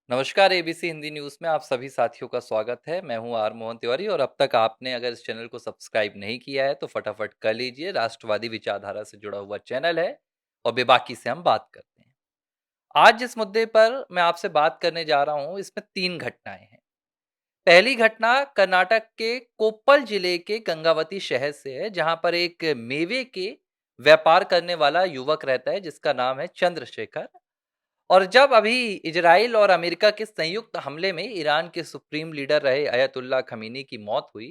नमस्कार ABC Hindi news में आप सभी साथियों का स्वागत है। मैं हूं आर मोहन तिवारी और अब तक आपने अगर इस चैनल को सब्सक्राइब नहीं किया है तो फटाफट कर लीजिए। राष्ट्रवादी विचारधारा से जुड़ा हुआ चैनल है और बेबाकी से हम बात करते हैं। आज जिस मुद्दे पर मैं आपसे बात करने जा रहा हूं इसमें 3 घटनाएं हैं। पहली घटना कर्नाटक के कोप्पल जिले के गंगावती शहर से है, जहां पर एक मेवे के व्यापार करने वाला युवक रहता है जिसका नाम है चंद्रशेखर। और जब अभी इजराइल और अमेरिका के संयुक्त हमले में ईरान के सुप्रीम लीडर रहे अयतुल्ला खमीनी की मौत हुई,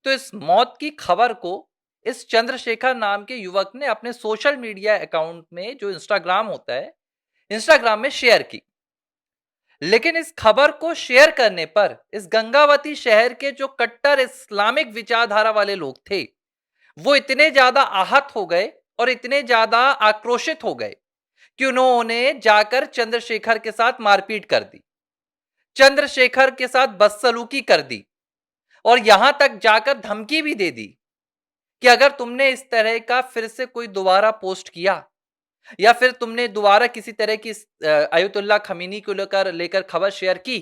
तो इस मौत की खबर को इस चंद्रशेखर नाम के युवक ने अपने सोशल मीडिया अकाउंट में, जो इंस्टाग्राम होता है, इंस्टाग्राम में शेयर की। लेकिन इस खबर को शेयर करने पर इस गंगावती शहर के जो कट्टर इस्लामिक विचारधारा वाले लोग थे, वो इतने ज्यादा आहत हो गए और इतने ज्यादा आक्रोशित हो गए कि उन्होंने जाकर चंद्रशेखर के साथ मारपीट कर दी, चंद्रशेखर के साथ बदसलूकी कर दी और यहां तक जाकर धमकी भी दे दी कि अगर तुमने इस तरह का फिर से कोई दोबारा पोस्ट किया या फिर तुमने दोबारा किसी तरह की अयतुल्ला खमीनी को लेकर खबर शेयर की,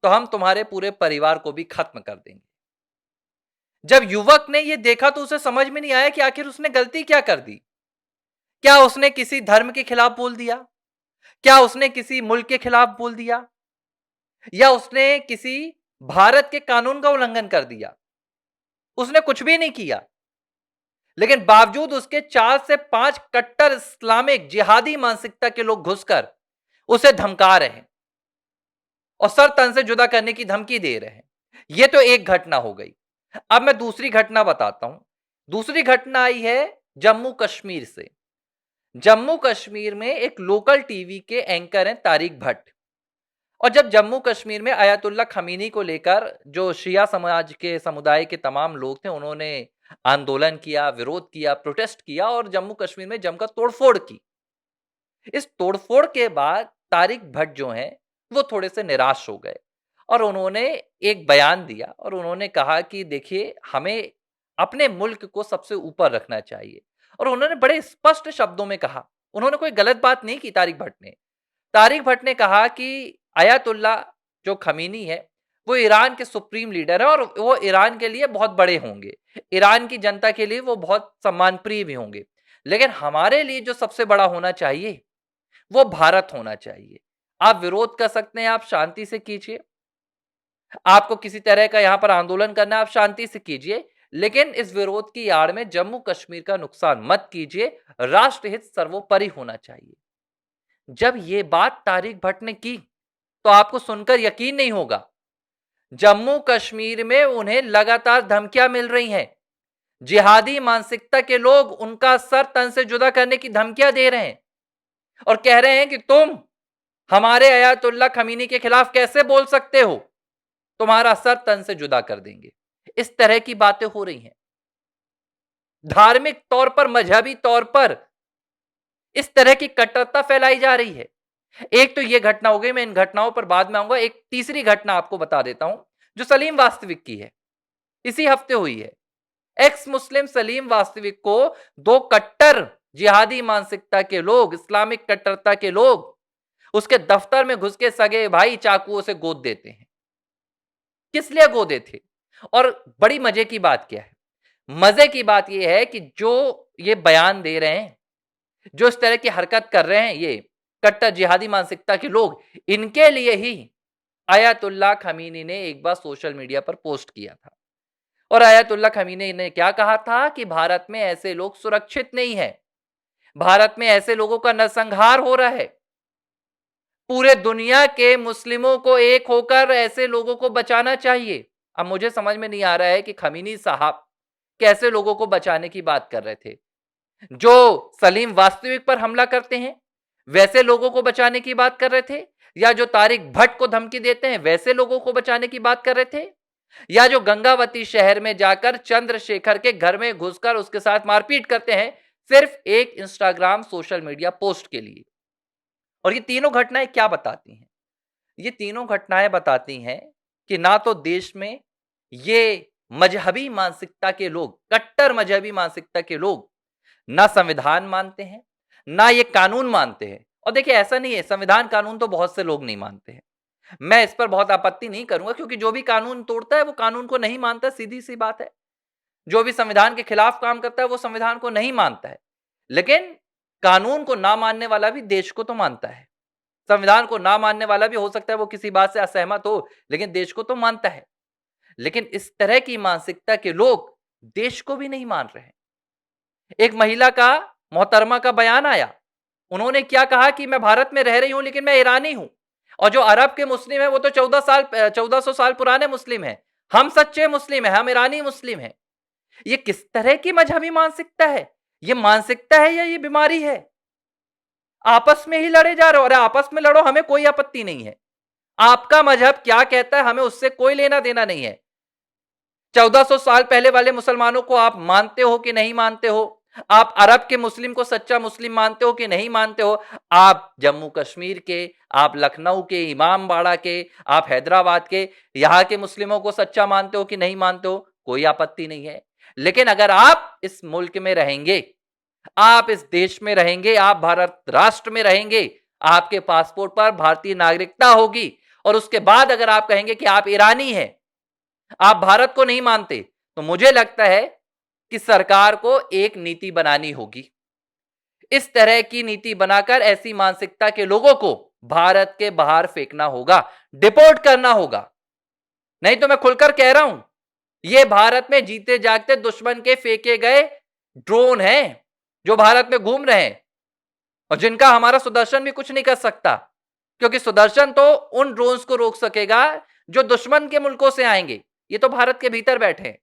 तो हम तुम्हारे पूरे परिवार को भी खत्म कर देंगे। जब युवक ने यह देखा तो उसे समझ में नहीं आया कि आखिर उसने गलती क्या कर दी। क्या उसने किसी धर्म के खिलाफ बोल दिया? क्या उसने किसी मुल्क के खिलाफ बोल दिया? या उसने किसी भारत के कानून का उल्लंघन कर दिया? उसने कुछ भी नहीं किया, लेकिन बावजूद उसके 4 से 5 कट्टर इस्लामिक जिहादी मानसिकता के लोग घुसकर उसे धमका रहे हैं और सर तन से जुदा करने की धमकी दे रहे हैं। यह तो एक घटना हो गई। अब मैं दूसरी घटना बताता हूं। दूसरी घटना आई है जम्मू कश्मीर से। जम्मू कश्मीर में एक लोकल टीवी के एंकर हैं तारिक भट्ट। और जब जम्मू कश्मीर में अयतुल्ला खमीनी को लेकर जो शिया समाज के समुदाय के तमाम लोग थे, उन्होंने आंदोलन किया, विरोध किया, प्रोटेस्ट किया और जम्मू कश्मीर में जमकर तोड़फोड़ की। इस तोड़फोड़ के बाद तारिक भट्ट जो हैं, वो थोड़े से निराश हो गए और उन्होंने एक बयान दिया और उन्होंने कहा कि देखिए, हमें अपने मुल्क को सबसे ऊपर रखना चाहिए। और उन्होंने बड़े स्पष्ट शब्दों में कहा, उन्होंने कोई गलत बात नहीं की। तारिक भट्ट ने कहा कि अयतुल्ला जो खमीनी है, वो ईरान के सुप्रीम लीडर है और वो ईरान के लिए बहुत बड़े होंगे, ईरान की जनता के लिए वो बहुत सम्मान प्रिय भी होंगे, लेकिन हमारे लिए जो सबसे बड़ा होना चाहिए वो भारत होना चाहिए। आप विरोध कर सकते हैं, आप शांति से कीजिए, आपको किसी तरह का यहां पर आंदोलन करना है, आप शांति से कीजिए, लेकिन इस विरोध की आड़ में जम्मू कश्मीर का नुकसान मत कीजिए, राष्ट्रहित सर्वोपरि होना चाहिए। जब ये बात तारिक भट्ट ने की तो आपको सुनकर यकीन नहीं होगा, जम्मू कश्मीर में उन्हें लगातार धमकियां मिल रही हैं। जिहादी मानसिकता के लोग उनका सर तन से जुदा करने की धमकियां दे रहे हैं और कह रहे हैं कि तुम हमारे अयतुल्ला खमीनी के खिलाफ कैसे बोल सकते हो, तुम्हारा सर तन से जुदा कर देंगे। इस तरह की बातें हो रही हैं। धार्मिक तौर पर, मजहबी तौर पर इस तरह की कट्टरता फैलाई जा रही है। एक तो यह घटना हो गई, मैं इन घटनाओं पर बाद में आऊंगा। एक तीसरी घटना आपको बता देता हूं जो सलीम वास्तविक की है, इसी हफ्ते हुई है। एक्स मुस्लिम सलीम वास्तविक को 2 कट्टर जिहादी मानसिकता के लोग, इस्लामिक कट्टरता के लोग उसके दफ्तर में घुस के सगे भाई चाकुओं से गोद देते हैं। किस लिए गोदे थे? और बड़ी मजे की बात क्या है? मजे की बात यह है कि जो ये बयान दे रहे हैं, जो इस तरह की हरकत कर रहे हैं, ये कट्टर जिहादी मानसिकता के लोग, इनके लिए ही अयतुल्ला खमीनी ने एक बार सोशल मीडिया पर पोस्ट किया था। और अयतुल्ला खमीनी ने क्या कहा था कि भारत में ऐसे लोग सुरक्षित नहीं है, भारत में ऐसे लोगों का नरसंहार हो रहा है, पूरे दुनिया के मुस्लिमों को एक होकर ऐसे लोगों को बचाना चाहिए। अब मुझे समझ में नहीं आ रहा है कि खमीनी साहब कैसे लोगों को बचाने की बात कर रहे थे। जो सलीम वास्तविक पर हमला करते हैं वैसे लोगों को बचाने की बात कर रहे थे, या जो तारिक भट्ट को धमकी देते हैं वैसे लोगों को बचाने की बात कर रहे थे, या जो गंगावती शहर में जाकर चंद्रशेखर के घर में घुसकर उसके साथ मारपीट करते हैं सिर्फ एक इंस्टाग्राम सोशल मीडिया पोस्ट के लिए। और ये तीनों घटनाएं क्या बताती हैं? ये तीनों घटनाएं बताती हैं कि ना तो देश में ये मजहबी मानसिकता के लोग, कट्टर मजहबी मानसिकता के लोग, ना संविधान मानते हैं, ना ये कानून मानते हैं। और देखिए, ऐसा नहीं है, संविधान कानून तो बहुत से लोग नहीं मानते हैं, मैं इस पर बहुत आपत्ति नहीं करूंगा, क्योंकि जो भी कानून तोड़ता है वो कानून को नहीं मानता, सीधी सी बात है। जो भी संविधान के खिलाफ काम करता है वो संविधान को नहीं मानता है। लेकिन कानून को ना मानने वाला भी देश को तो मानता है। संविधान को ना मानने वाला भी हो सकता है वो किसी बात से असहमत हो, लेकिन देश को तो मानता है। लेकिन इस तरह की मानसिकता के लोग देश को भी नहीं मान रहे हैं। एक महिला का, मोहतरमा का बयान आया। उन्होंने क्या कहा कि मैं भारत में रह रही हूं लेकिन मैं ईरानी हूं, और जो अरब के मुस्लिम है वो तो 1400 साल पुराने मुस्लिम है। हम सच्चे मुस्लिम है, हम ईरानी मुस्लिम है। ये किस तरह की मजहबी मानसिकता है? ये मानसिकता है या ये बीमारी है? आपस में ही लड़े जा रहे हो। अरे आपस में लड़ो, हमें कोई आपत्ति नहीं है। आपका मजहब क्या कहता है हमें उससे कोई लेना देना नहीं है। 1400 साल पहले वाले मुसलमानों को आप मानते हो कि नहीं मानते हो? आप अरब के मुस्लिम को सच्चा मुस्लिम मानते हो कि नहीं मानते हो? आप जम्मू कश्मीर के, आप लखनऊ के, इमामबाड़ा के, आप हैदराबाद के, यहां के मुस्लिमों को सच्चा मानते हो कि नहीं मानते हो? कोई आपत्ति नहीं है। लेकिन अगर आप इस मुल्क में रहेंगे, आप इस देश में रहेंगे, आप भारत राष्ट्र में रहेंगे, आपके पासपोर्ट पर भारतीय नागरिकता होगी, और उसके बाद अगर आप कहेंगे कि आप ईरानी हैं, आप भारत को नहीं मानते, तो मुझे लगता है कि सरकार को एक नीति बनानी होगी। इस तरह की नीति बनाकर ऐसी मानसिकता के लोगों को भारत के बाहर फेंकना होगा, डिपोर्ट करना होगा। नहीं तो मैं खुलकर कह रहा हूं, ये भारत में जीते जागते दुश्मन के फेंके गए ड्रोन हैं जो भारत में घूम रहे हैं, और जिनका हमारा सुदर्शन भी कुछ नहीं कर सकता, क्योंकि सुदर्शन तो उन ड्रोन्स को रोक सकेगा जो दुश्मन के मुल्कों से आएंगे। ये तो भारत के भीतर बैठे हैं।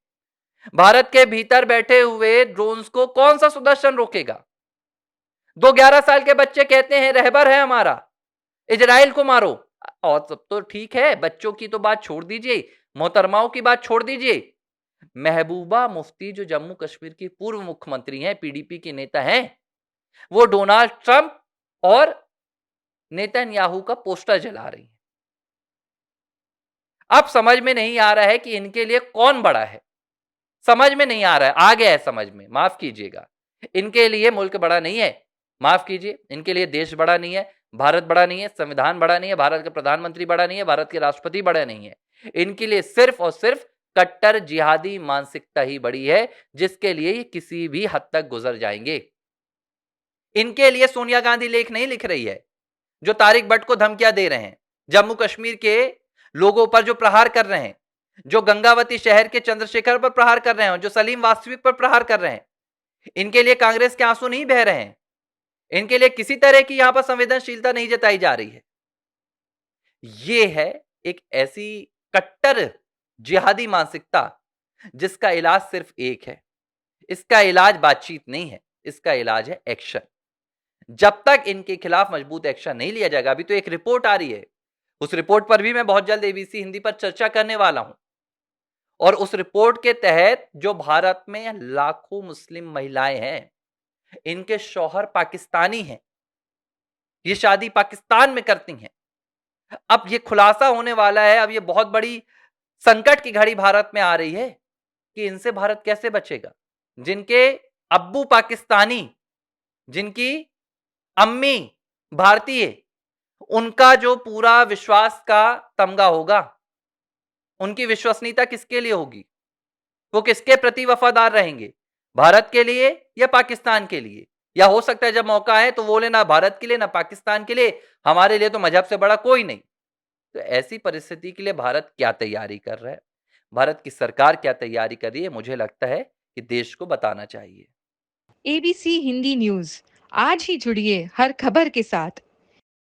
भारत के भीतर बैठे हुए ड्रोन्स को कौन सा सुदर्शन रोकेगा? 2 11 साल के बच्चे कहते हैं रहबर है हमारा, इजराइल को मारो। और सब तो ठीक है, बच्चों की तो बात छोड़ दीजिए, मोहतरमाओं की बात छोड़ दीजिए। महबूबा मुफ्ती जो जम्मू कश्मीर की पूर्व मुख्यमंत्री हैं, पीडीपी के नेता हैं, वो डोनाल्ड ट्रंप और नेतन्याहू का पोस्टर जला रही हैं। अब समझ में नहीं आ रहा है कि इनके लिए कौन बड़ा है। समझ में नहीं आ रहा है, आ गया है समझ में, माफ कीजिएगा। इनके लिए मुल्क बड़ा नहीं है, माफ कीजिए, इनके लिए देश बड़ा नहीं है, भारत बड़ा नहीं है, संविधान बड़ा नहीं है, भारत का प्रधानमंत्री बड़ा नहीं है, भारत के राष्ट्रपति बड़ा नहीं है। इनके लिए सिर्फ और सिर्फ कट्टर जिहादी मानसिकता ही बड़ी है, जिसके लिए ये किसी भी हद तक गुजर जाएंगे। इनके लिए सोनिया गांधी लेख नहीं लिख रही है, जो तारिक भट्ट को धमकियां दे रहे हैं, जम्मू कश्मीर के लोगों पर जो प्रहार कर रहे हैं, जो गंगावती शहर के चंद्रशेखर पर प्रहार कर रहे हैं, जो सलीम वास्तविक पर प्रहार कर रहे हैं, इनके लिए कांग्रेस के आंसू नहीं बह रहे हैं। इनके लिए किसी तरह की यहां पर संवेदनशीलता नहीं जताई जा रही है। यह है एक ऐसी कट्टर जिहादी मानसिकता जिसका इलाज सिर्फ एक है। इसका इलाज बातचीत नहीं है, इसका इलाज है एक्शन। जब तक इनके खिलाफ मजबूत एक्शन नहीं लिया जाएगा, अभी तो एक रिपोर्ट आ रही है, उस रिपोर्ट पर भी मैं बहुत जल्द एबीसी हिंदी पर चर्चा करने वाला हूं। और उस रिपोर्ट के तहत जो भारत में लाखों मुस्लिम महिलाएं हैं, इनके शौहर पाकिस्तानी हैं, ये शादी पाकिस्तान में करती हैं। अब ये खुलासा होने वाला है, अब ये बहुत बड़ी संकट की घड़ी भारत में आ रही है कि इनसे भारत कैसे बचेगा। जिनके अब्बू पाकिस्तानी, जिनकी अम्मी भारतीय, उनका जो पूरा विश्वास का तमगा होगा, उनकी विश्वसनीयता किसके लिए होगी? वो किसके प्रति वफादार रहेंगे? भारत के लिए या पाकिस्तान के लिए? या हो सकता है जब मौका आए तो बोले ना भारत के लिए ना पाकिस्तान के लिए, हमारे लिए तो मजहब से बड़ा कोई नहीं। तो ऐसी परिस्थिति के लिए भारत क्या तैयारी कर रहा है, भारत की सरकार क्या तैयारी कर रही है, मुझे लगता है कि देश को बताना चाहिए। एबीसी हिंदी न्यूज, आज ही जुड़िए हर खबर के साथ।